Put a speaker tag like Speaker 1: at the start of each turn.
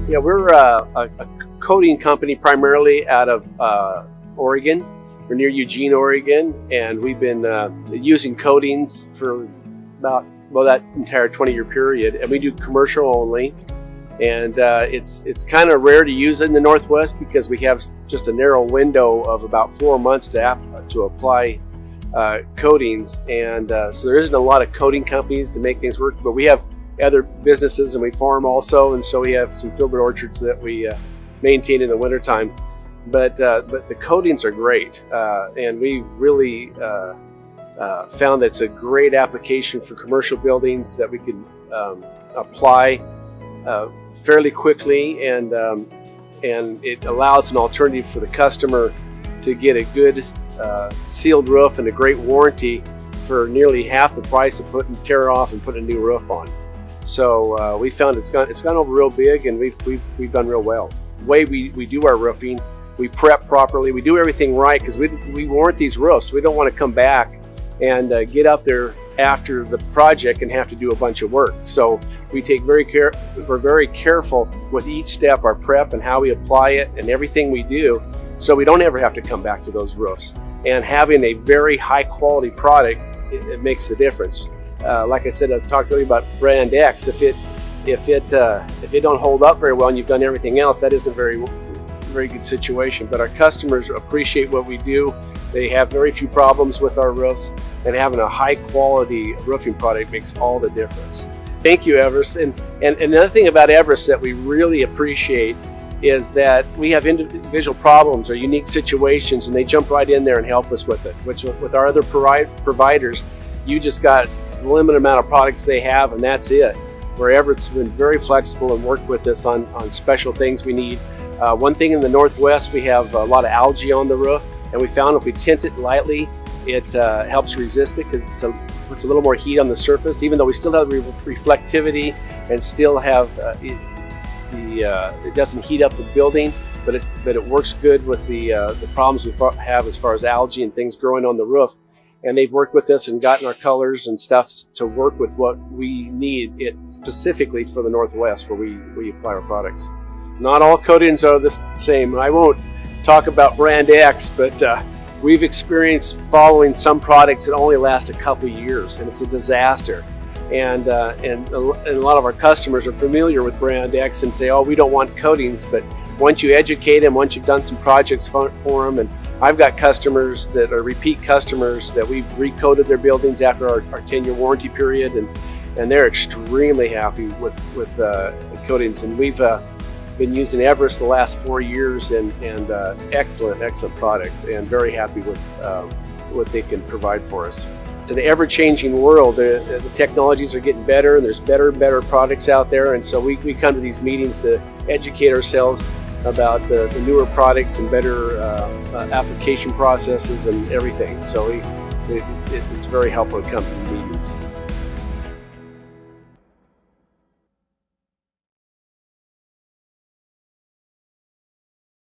Speaker 1: Yeah, we're a coating company primarily out of Oregon. We're near Eugene, Oregon, and we've been using coatings for about, well, that entire 20-year period, and we do commercial only. And it's kind of rare to use it in the Northwest because we have just a narrow window of about 4 months to apply coatings, and so there isn't a lot of coating companies to make things work, but we have other businesses and we farm also, and so we have some filbert orchards that we maintain in the wintertime. But the coatings are great, and we really found that it's a great application for commercial buildings that we can apply fairly quickly, and it allows an alternative for the customer to get a good sealed roof and a great warranty for nearly half the price of tear off and put a new roof on. So we found it's gone over real big, and we've done real well. The way we do our roofing, we prep properly, we do everything right because we warrant these roofs. We don't want to come back and get up there after the project and have to do a bunch of work. So we take we're very careful with each step, our prep and how we apply it and everything we do, so we don't ever have to come back to those roofs. And having a very high quality product, it makes the difference. Like I said, I've talked earlier about brand X. If it don't hold up very well and you've done everything else, that isn't very good situation. But our customers appreciate what we do. They have very few problems with our roofs, and having a high quality roofing product makes all the difference. Thank you, Everest. And another thing about Everest that we really appreciate is that we have individual problems or unique situations, and they jump right in there and help us with it. Which with our other providers, you just got a limited amount of products they have, and that's it. Where Everest's been very flexible and worked with us on special things we need. One thing in the Northwest, we have a lot of algae on the roof, and we found if we tint it lightly, it helps resist it because it puts a little more heat on the surface, even though we still have reflectivity and still have it doesn't heat up the building, but it works good with the problems we have as far as algae and things growing on the roof. And they've worked with us and gotten our colors and stuff to work with what we need it specifically for the Northwest, where we apply our products. Not all coatings are the same. I won't talk about brand X, but we've experienced following some products that only last a couple years, and it's a disaster. And a lot of our customers are familiar with brand X and say, oh, we don't want coatings. But once you educate them, once you've done some projects for them, and I've got customers that are repeat customers that we've recoated their buildings after our 10-year warranty period, and they're extremely happy with the coatings. And we've been using Everest the last 4 years, and excellent product, and very happy with what they can provide for us. It's an ever-changing world. The technologies are getting better, and there's better and better products out there, and so we come to these meetings to educate ourselves about the newer products and better application processes and everything. So it's very helpful to come to the meetings.